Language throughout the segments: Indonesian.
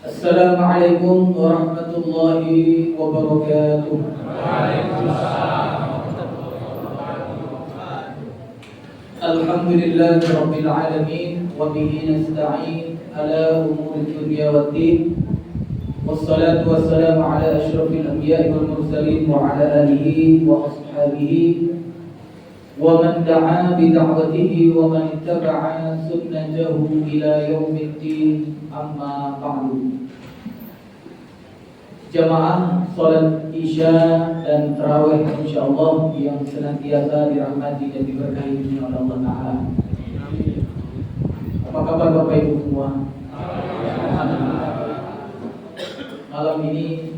Assalamualaikum warahmatullahi wabarakatuh. Alhamdulillahi rabbil alamin wa bihi nasta'in ala umuri dunya waddin. Wassalatu wassalamu ala asyrafil anbiya'i wal mursalin wa ala alihi wa ashabihi wa man da'a bi da'watihi wa man ittaba'a sunnatahu ila yaumiddin. Amma ba'du. Jamaah salat Isya dan tarawih insyaallah yang senantiasa dirahmati dan diberkahi oleh Allah Ta'ala. Apa kabar Bapak Ibu semua? Malam ini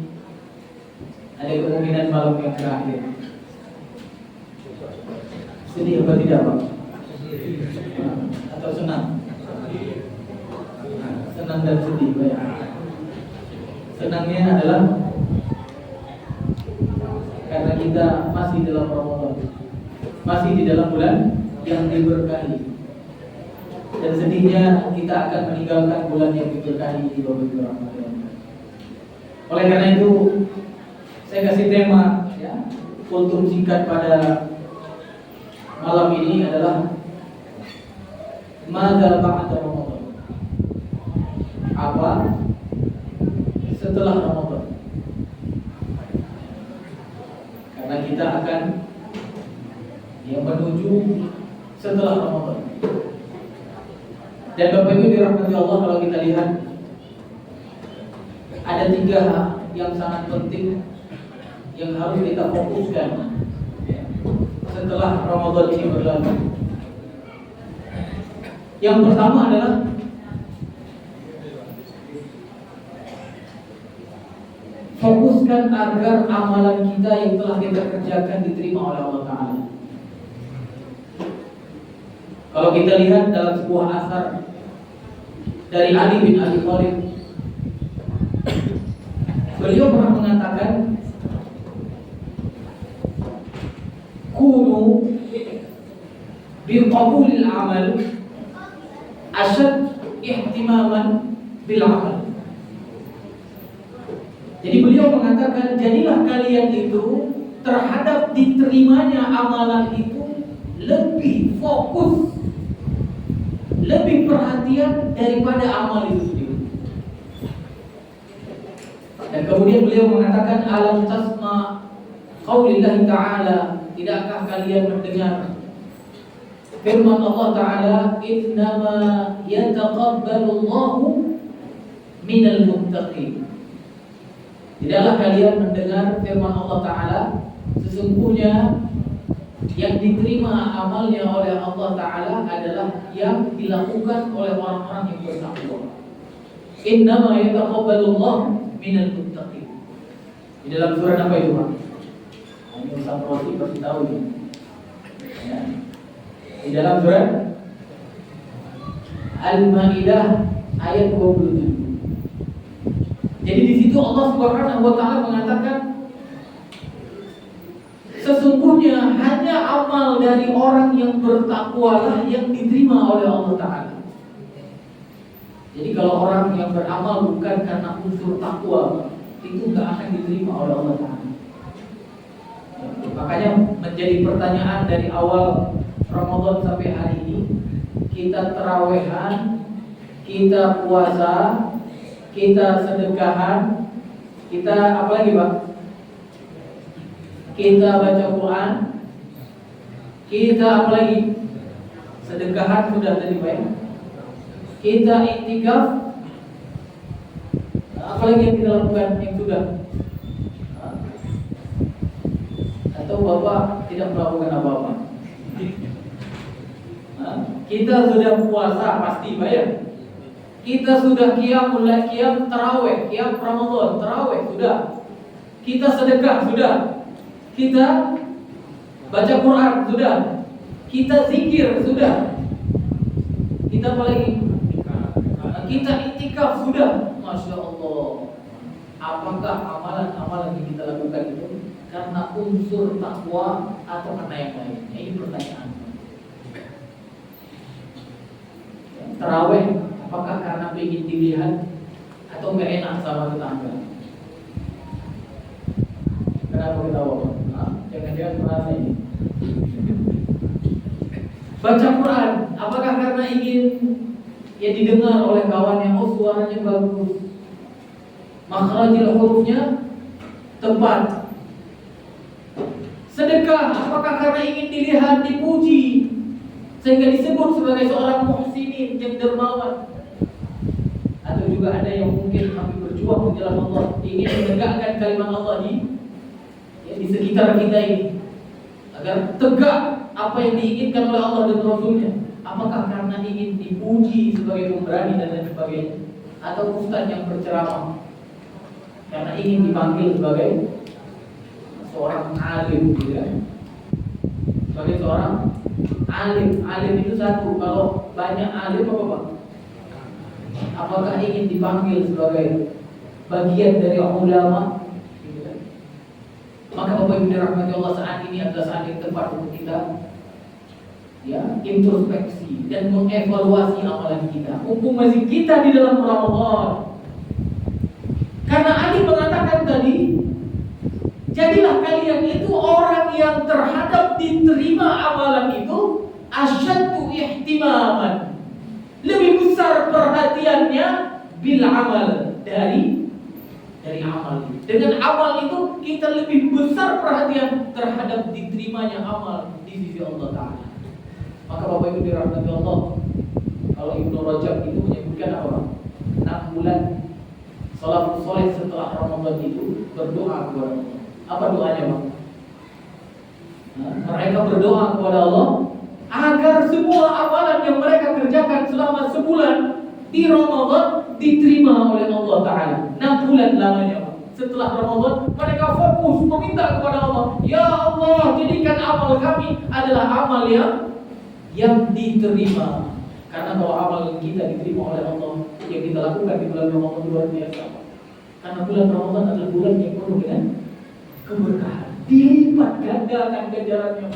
ada kemungkinan malam yang terakhir. Sedih apa tidak Pak? Atau senang? Senang dan sedih banyak. Senangnya adalah karena kita masih dalam Ramadan, masih di dalam bulan yang diberkahi. Dan sedihnya kita akan meninggalkan bulan yang diberkahi di bawah Ramadan. Oleh karena itu saya kasih tema ya, kultum singkat pada malam ini adalah Madza ba'da Ramadan. Apa setelah Ramadan? Karena kita akan menuju setelah Ramadan. Dan Bapak Ibu dirahmati Allah, kalau kita lihat ada 3 yang sangat penting yang harus kita fokuskan setelah Ramadan ini berlalu. Yang pertama adalah fokuskan agar amalan kita yang telah kita kerjakan diterima oleh Allah Ta'ala. Kalau kita lihat dalam sebuah asar dari Ali bin Abi Thalib, beliau pernah mengatakan, kunu biqabulil amal asyad ihtimaman bil amal. Jadi beliau mengatakan, jadilah kalian itu terhadap diterimanya amalan itu lebih fokus, lebih perhatian daripada amal itu sendiri. Dan kemudian beliau mengatakan, alam tasma qaulillahi ta'ala, tidakkah kalian mendengar firman Allah Ta'ala, innama yataqabbalullahu minal muttaqin. Tidaklah kalian mendengar firman Allah Ta'ala, sesungguhnya yang diterima amalnya oleh Allah Ta'ala adalah yang dilakukan oleh orang-orang yang bertakwa. Innama yataqabbalullahu minal muttaqin. Di dalam surat apa itu Pak? Ini Ustaz Roti pasti tahu ini. Ya. Di dalam surat Al-Maidah ayat 27. Jadi di situ Allah Subhanahu wa Ta'ala mengatakan, sesungguhnya hanya amal dari orang yang bertakwalah yang diterima oleh Allah Ta'ala. Jadi kalau orang yang beramal bukan karena unsur takwa, itu nggak akan diterima oleh Allah Ta'ala. Makanya menjadi pertanyaan dari awal Ramadan sampai hari ini, kita terawehan, kita puasa, kita sedekahan, kita apa lagi Pak? Kita baca Quran, kita apa lagi? Sedekahan sudah tadi Pak ya? Kita iktikaf, apa lagi yang kita lakukan yang sudah? Atau Bapak tidak melakukan apa-apa? Kita sudah puasa pasti Pak ya? Kita sudah qiyam tarawih, qiyam Ramadan, tarawih sudah. Kita sedekah sudah. Kita baca Quran sudah. Kita zikir sudah. Kita apa lagi? Kita iktikaf sudah. Masya Allah. Apakah amalan-amalan yang kita lakukan itu karena unsur takwa atau karena yang lain? Ini pertanyaan. Tarawih apakah karena ingin dilihat atau atau nggak enak sama tetangga. Kenapa ketawa? Nah, jangan-jangan merasa ini. Baca Quran, apakah karena ingin ya didengar oleh kawannya? Oh, suaranya bagus, makhrajul hurufnya tepat. Sedekah, apakah karena ingin dilihat, dipuji, sehingga disebut sebagai seorang muhsinin yang dermawan? Atau juga ada yang mungkin kami berjuang di jalan Allah, ingin menegakkan kalimat Allah di sekitar kita ini, agar tegak apa yang diinginkan oleh Allah dan Rasulnya. Apakah karena ingin dipuji sebagai pemberani dan lain sebagainya? Atau ustaz yang berceramah karena ingin dipanggil sebagai seorang alim, gitu kan? Sebagai seorang alim. Alim itu satu, kalau banyak alim apa Pak? Apakah ingin dipanggil sebagai bagian dari ulama? Gitu kan? Maka Bapak Ibu dirahmati Allah, saat ini adalah saat yang tepat untuk kita ya introspeksi dan mengevaluasi amalan kita. Mumpung masih kita di dalam Ramadan. Karena Ali mengatakan tadi, jadilah kalian itu orang yang terhadap diterima amalan itu asyaddu ihtimaman, lebih besar perhatiannya bil amal dari amal. Dengan amal itu kita lebih besar perhatian terhadap diterimanya amal di sisi Allah Ta'ala. Maka Bapak Ibu dirahmati Allah, kalau Ibnu Rajab itu menyebutkan apa? 6 bulan salafus saleh setelah Ramadan itu berdoa kepada Allah. Apa doanya Bang? Mereka berdoa kepada Allah agar semua amalan yang mereka kerjakan selama sebulan di Ramadan diterima oleh Allah Ta'ala. 6 bulan lamanya Bang. Setelah Ramadan mereka fokus meminta kepada Allah, ya Allah, jadikan amal kami adalah amal yang diterima. Karena kalau amal kita diterima oleh Allah, yang kita lakukan di bulan Ramadan luar biasa. Karena bulan Ramadan adalah bulan yang penuh dengan keberkahan, dilipat gandakan ganjarannya.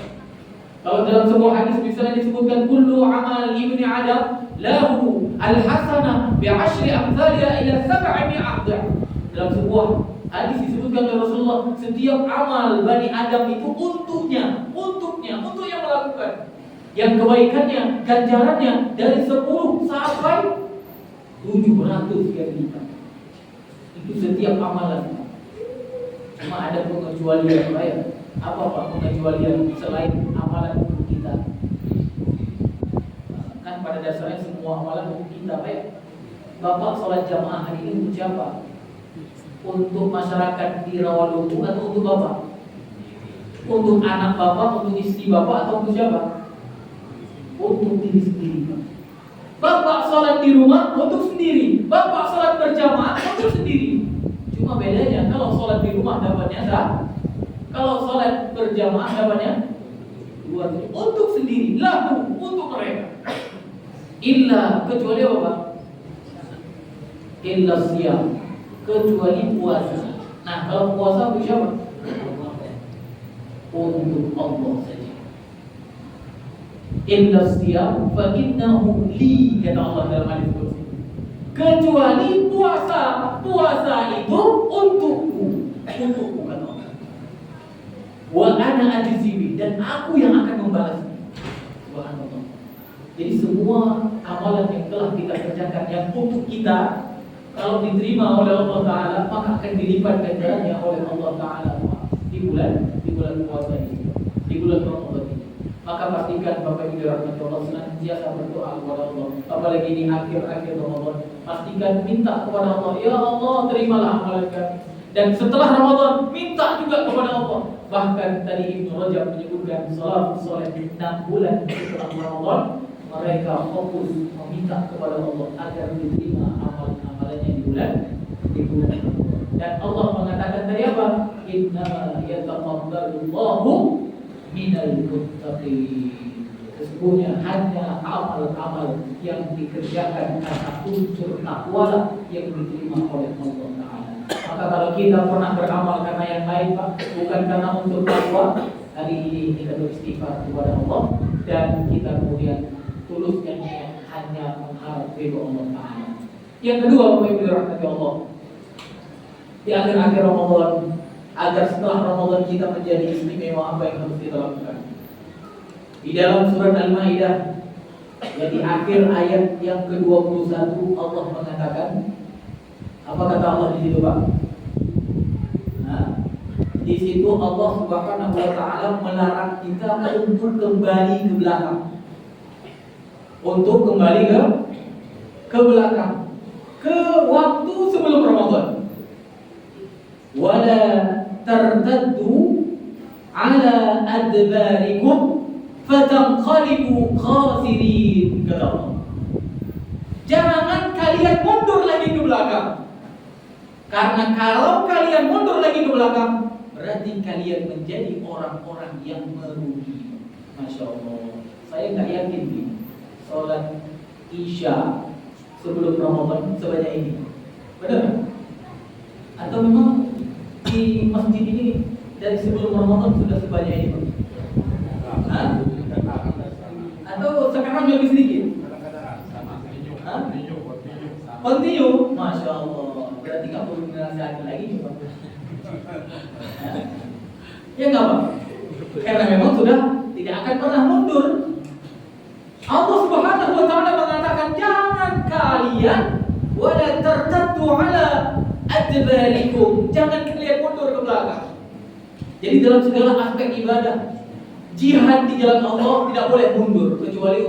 Kalau dalam sebuah hadis misalnya disebutkan kullu amal ibni Adam lahu al-hasanah bi'ashri amthaliha ila 700 dha'f. Dalam sebuah hadis disebutkan oleh Rasulullah, setiap amal Bani Adam itu untuknya, untuk yang melakukan. Yang kebaikannya, ganjarannya dari 10 sampai 700 kali lipat. Itu setiap amalan. Cuma ada pengecualian lain. Apa Pak pengecualian selain amalan untuk kita? Kan pada dasarnya semua amalan untuk kita, Pak. Bapak sholat jamaah hari ini untuk siapa? Untuk masyarakat di Rawaluku atau untuk Bapak? Untuk anak Bapak, untuk istri Bapak atau untuk siapa? Untuk diri sendiri. Bapak sholat di rumah untuk sendiri, Bapak sholat berjamaah untuk sendiri. Cuma bedanya kalau sholat di rumah dapatnya sah, kalau sholat berjamaah dapatnya untuk sendiri, lahu untuk mereka. Illa kecuali apa? Illa siyam, kecuali puasa. Nah kalau puasa untuk siapa? Untuk Allah saja. Illa siyam fa innahu li, kata Allah dalam hadis qudsi. Kecuali puasa itu untukku kata Allah. Wa ana ajzibi, dan aku yang akan membalasnya. Subhanallah. Jadi semua amalan yang telah kita kerjakan yang untuk kita, kalau diterima oleh Allah Ta'ala, maka akan dilipat ganjarannya oleh Allah Ta'ala di bulan puasa ini, di bulan Ramadan ini. Maka pastikan Bapak Ibu dirahmati Allah senantiasa berdoa kepada Allah. Apalagi di akhir-akhir Ramadan, pastikan minta kepada Allah, ya Allah terimalah amalan kami. Dan setelah Ramadan minta juga kepada Allah. Bahkan tadi Ibnu Rajab menyebutkan salafus saleh 6 bulan setelah Ramadan mereka fokus meminta kepada Allah agar diterima amalan-amalannya di bulan Ramadan. Dan Allah mengatakan tadi apa? Innama yataqabbalullahu minal muttaqin. Sesungguhnya hanya amal-amal yang dikerjakan karena unsur takwa yang diterima oleh Allah Ta'ala. Maka kalau kita pernah beramal karena yang lain Pak, bukan karena unsur takwa, hari ini kita beristighfar kepada Allah dan kita kemudian tulusnya hanya mengharap ridho Allah Ta'ala. Yang kedua, Bapak Ibu dirahmati Allah, di akhir-akhir Ramadan, agar setelah Ramadan kita menjadi istimewa, apa yang harus kita lakukan? Di dalam surat Al-Maidah, di akhir ayat yang ke-21, Allah mengatakan, apa kata Allah di situ, Pak? Nah, di situ Allah Subhanahu wa taala melarang kita untuk kembali ke belakang. Untuk kembali ke belakang, ke waktu sebelum Ramadan. Wala tartaddu ala adbarikum fatanqalibu khasirin, kata Allah. Jangan kalian mundur lagi ke belakang. Karena kalau kalian mundur lagi ke belakang, berarti kalian menjadi orang-orang yang merugi. Masya Allah. Saya nggak yakin nih, sholat Isya sebelum Ramadan sebanyak ini. Benar? Atau memang di masjid ini dari sebelum Ramadan sudah sebanyak ini, Pak? Hah? Atau sekarang lebih sedikit? Continue, Masya Allah. Berarti nggak perlu dinasihati lagi, Pak. Ya nggak, Pak? Karena memang sudah tidak akan pernah mundur. Allah Subhanahu wa taala mengatakan, jangan kalian wala tartaddu ala adbarikum, jangan kalian mundur ke belakang. Jadi dalam segala aspek ibadah, jihad di jalan Allah tidak boleh mundur kecuali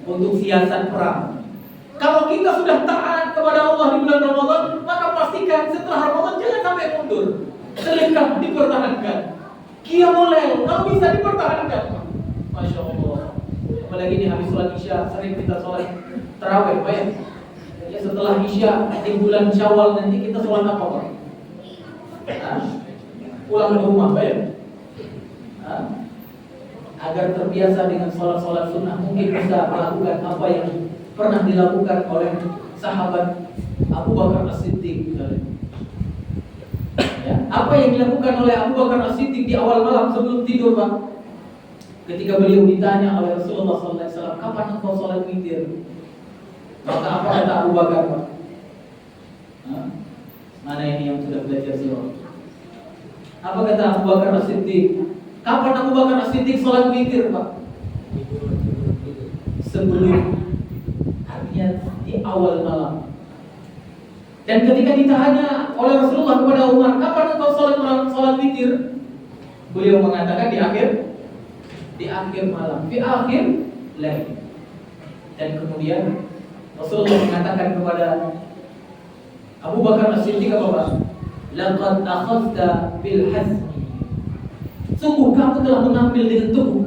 untuk siasat perang. Kalau kita sudah taat kepada Allah di bulan Ramadan, maka pastikan setelah Ramadan jangan sampai mundur. Sedekah dipertahankan, qiyamul lail kalau bisa dipertahankan. Masya Allah. Apalagi ini habis sholat Isya sering kita sholat tarawih, Pak ya. Ya, setelah Isya di bulan Syawal nanti kita sholat apa, Pak? Pulang ke rumah, Pak ya. Agar terbiasa dengan sholat-sholat sunnah, mungkin bisa melakukan apa yang pernah dilakukan oleh sahabat Abu Bakar As-Siddiq misalnya. Ya, apa yang dilakukan oleh Abu Bakar As-Siddiq di awal malam sebelum tidur, Pak? Ketika beliau ditanya oleh Rasulullah SAW, kapan engkau sholat witir? Maka apa kata Abu Bakar, Pak? Mana ini yang sudah belajar sirah? Apa kata Abu Bakar As-Siddiq? Kapan Abu Bakar As-Siddiq sholat witir, Pak? Sebelum, artinya di awal malam. Dan ketika ditanya oleh Rasulullah kepada Umar, kapan engkau sholat witir? Beliau mengatakan di akhir malam, di akhir lail. Dan kemudian Rasulullah mengatakan kepada Abu Bakar As-Siddiq apa, Pak? Laqad akhadta bil hazmi. Sungguh kamu telah mengambil dengan teguh.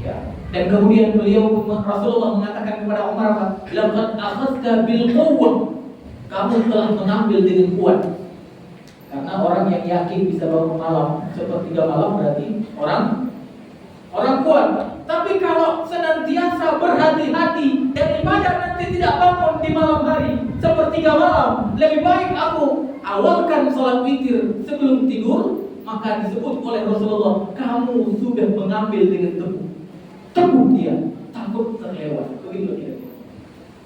Ya. Dan kemudian Rasulullah mengatakan kepada Umar, laqad akhadta bil quwwah. Kamu telah mengambil dengan kuat. Karena orang yang yakin bisa bangun malam sepertiga malam berarti orang kuat. Tapi kalau senantiasa berhati-hati dan ibadah nanti tidak bangun di malam hari sepertiga malam, lebih baik aku awalkan sholat witir sebelum tidur, maka disebut oleh Rasulullah, kamu sudah mengambil dengan teguh dia, takut terlewat. Begitu kira-kira.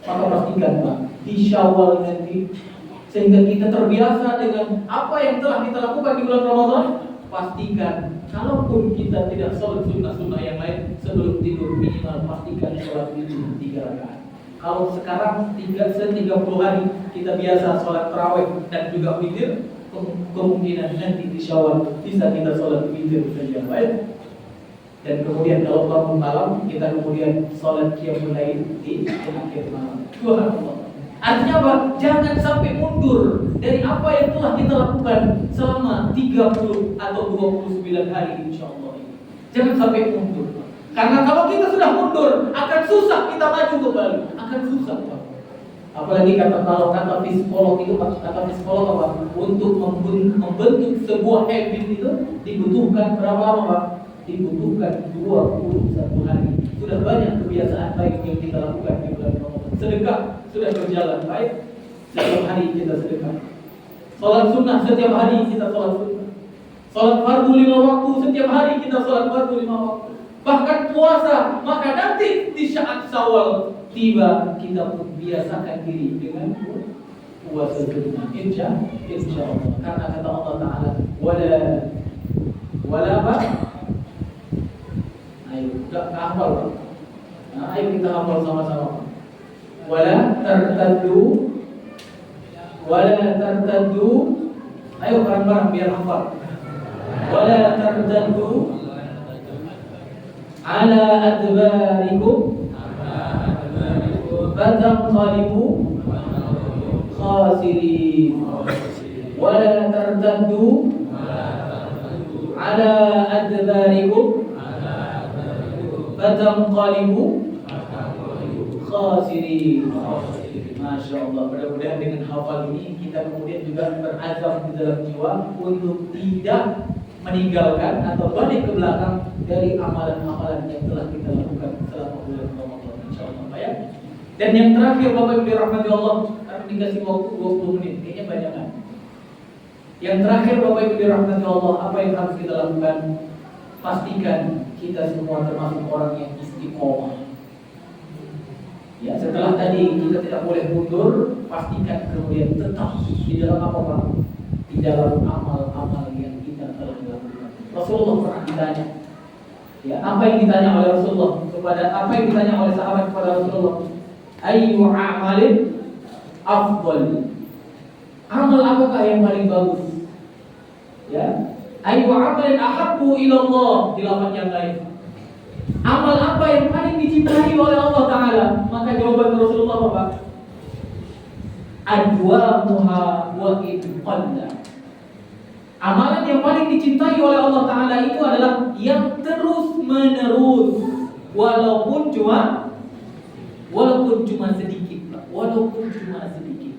Maka pastikan, Pak, di Syawal nanti, sehingga kita terbiasa dengan apa yang telah kita lakukan di bulan Ramadan. Pastikan, kalaupun kita tidak sholat sunnah-sunnah yang lain sebelum tidur, minimal pastikan sholat itu 3 rakaat. Kalau sekarang 30 hari kita biasa sholat tarawih dan juga witir, kemungkinan nanti di Syawal bisa kita sholat witir saja, baik. Dan kemudian kalau bangun malam kita kemudian sholat qiyamul lail di akhir malam. Subhanallah. Artinya apa? Jangan sampai mundur dari apa yang telah kita lakukan selama 30 atau 29 hari insyaallah ini. Jangan sampai mundur. Karena kalau kita sudah mundur, akan susah kita maju kembali. Akan susah, Pak. Apalagi kalau kata psikolog itu, kata psikolog apa? Untuk membentuk sebuah habit itu dibutuhkan berapa lama, Pak? Dibutuhkan 21 hari. Sudah banyak kebiasaan baik yang kita lakukan di bulan Ramadan. Sedekah sudah berjalan baik. Setiap hari kita sedekah. Sholat sunnah setiap hari kita sholat sunnah. Sholat fardu 5 waktu setiap hari kita sholat fardu 5 waktu. bahkan puasa, maka nanti di saat Syawal tiba kita pun biasakan diri dengan puasa sunnah. Insya Allah. Karena kata Allah Taala, wala apa? Ayo, tak hafal. Nah, ayo kita hafal sama-sama. Wala tartaddu. Ayo bareng-bareng biar hafal. Wala tartaddu ala adbarikum fatanqalibu khasirin. Wala tartaddu ala adbarikum fatanqalibu khasirin. Masya Allah. Mudah-mudahan dengan hafal ini kita kemudian juga berazam di dalam jiwa untuk tidak meninggalkan atau balik ke belakang dari amalan-amalan yang telah kita lakukan selama bulan Ramadan, insyaallah ya. Dan yang terakhir Bapak Ibu dirahmati Allah, karena dikasih waktu 20 menit, kayaknya banyak kan. Yang terakhir Bapak Ibu dirahmati Allah, apa yang harus kita lakukan? Pastikan kita semua termasuk orang yang istiqomah. Ya, setelah tadi kita tidak boleh mundur, pastikan kemudian tetap di dalam apa Pak? Di dalam amal-amal yang kita telah lakukan. Rasulullah pernah ditanya, ya, apa yang ditanya oleh Rasulullah kepada apa yang ditanya oleh sahabat kepada Rasulullah? Ayyu amalin afdal? Amal apakah yang paling bagus? Ya, ayyu amalin ahabbu ila Allah, di lafaz yang lain. Amal apa yang paling dicintai oleh Allah Ta'ala? Maka jawaban Rasulullah apa? Adwamuha wa ibqalla. Amalan yang paling dicintai oleh Allah Ta'ala itu adalah yang terus menerus, walaupun cuma sedikit, walaupun cuma sedikit.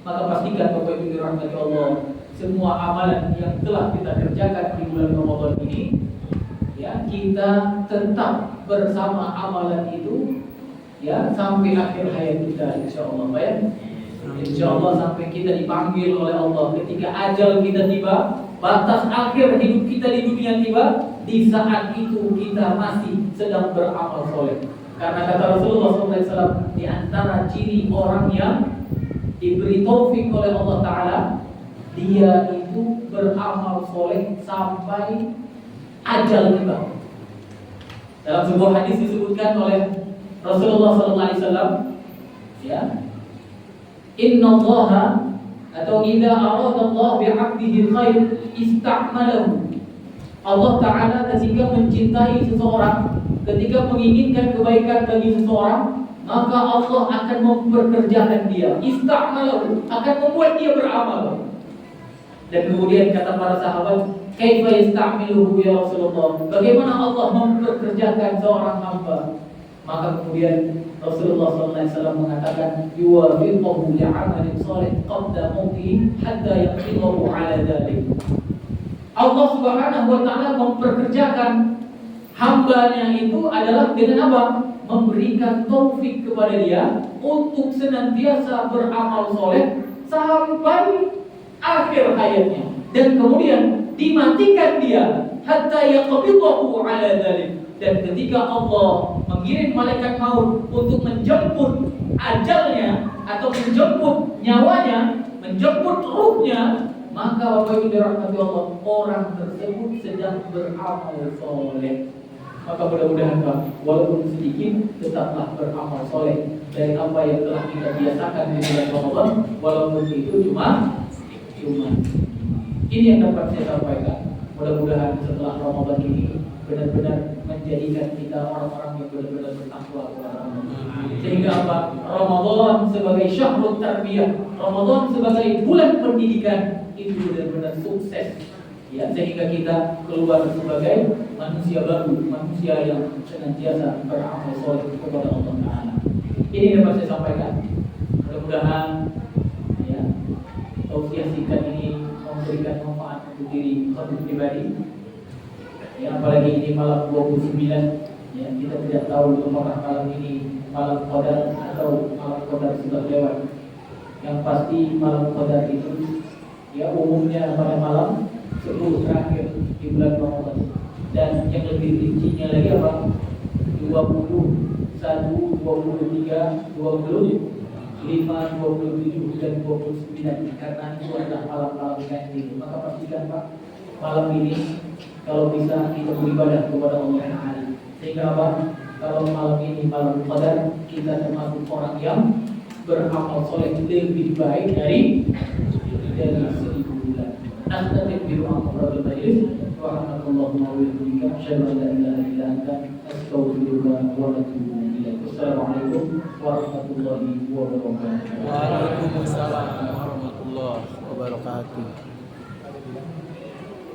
Maka pastikan Bapak Ibu dirahmati Allah, semua amalan yang telah kita kerjakan di bulan Ramadan ini, ya, kita tetap bersama amalan itu, ya, sampai akhir hayat kita, insyaallah ya. Insyaallah sampai kita dipanggil oleh Allah ketika ajal kita tiba, batas akhir hidup kita di dunia tiba, di saat itu kita masih sedang beramal soleh. Karena kata Rasulullah SAW, di antara ciri orang yang diberi taufik oleh Allah Ta'ala, dia itu beramal soleh sampai ajal tiba. Dalam sebuah hadis disebutkan oleh Rasulullah SAW, ya, Inna Allaha atau idza arada Allah bi'abdihi khair ista'malahu. Allah Ta'ala ketika mencintai seseorang, ketika menginginkan kebaikan bagi seseorang, maka Allah akan memperkerjakan dia, ista'malahu, akan membuat dia beramal. Dan kemudian kata para sahabat, kaifa yasta'miluhu ya Rasulullah? Bagaimana Allah memperkerjakan seorang hamba? Maka kemudian Rasulullah SAW mengatakan, yuwafiquhu li'amalin salih qabla mauti hatta yaqidahu ala dzalik. Allah Subhanahu wa Ta'ala memperkerjakan hambanya itu adalah dengan apa? Memberikan taufik kepada dia untuk senantiasa beramal soleh sampai akhir hayatnya, dan kemudian dimatikan dia hatta yaqbidahu ala dzalik. Dan ketika Allah mengirim malaikat maut untuk menjemput ajalnya atau menjemput nyawanya, menjemput ruhnya, maka Bapak Ibu dirahmati Allah, orang tersebut sedang beramal soleh. Maka mudah-mudahan Pak, walaupun sedikit tetaplah beramal soleh dari apa yang telah kita biasakan di bulan Ramadan, walaupun itu cuma ini yang dapat saya sampaikan. Mudah-mudahan setelah Ramadan ini benar-benar menjadikan kita orang-orang yang benar-benar bertakwa kepada Allah. Sehingga apa? Ramadan sebagai syahrul tarbiyah, Ramadan sebagai bulan pendidikan itu benar-benar sukses. Ya, sehingga kita keluar sebagai manusia baru, manusia yang senantiasa beramal soleh kepada Allah Taala. Ini dapat saya sampaikan. Mudah-mudahan ya, tausiah singkat ini memberikan manfaat untuk diri pribadi. Ya, apalagi ini malam 29, ya, kita tidak tahu apakah malam ini malam qadar atau malam qadar sudah lewat. Yang pasti malam qadar itu ya umumnya pada malam 10 terakhir di bulan Ramadan. Dan yang lebih rincinya lagi apa? 21, 23, 25, 27 dan 29, karena itu adalah malam-malam yang ini. Maka pastikan Pak, malam ini kalau bisa kita beribadah kepada Allah Taala. Sehingga apa? Kalau malam ini malam Qadar, kita termasuk orang yang beramal soleh lebih baik dari 1000 bulan. Nastatik bi ma'amuratul majlis wa rahmatullahi wa barakatuh. Asyhadu an la ilaha illa anta astaghfiruka wa atubu ilaik. Wassalamualaikum warahmatullahi wabarakatuh. Waalaikumsalam warahmatullahi wabarakatuh.